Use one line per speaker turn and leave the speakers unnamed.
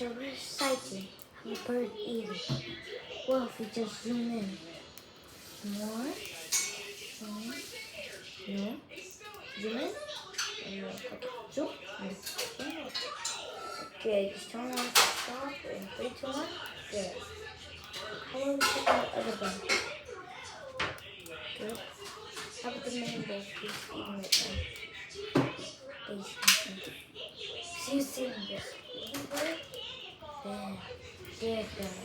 The reciting. I'm a bird eater. Well, if we just zoom in. More. Zoom in. No. Zoom in. And then click it. Zoom. And zoom in. Okay, just turn on stop in 3, 2, 1. Good. How are we checking the other button? Good. How about the main ball, please? Even with base content. See you soon, this. There. Good, guys.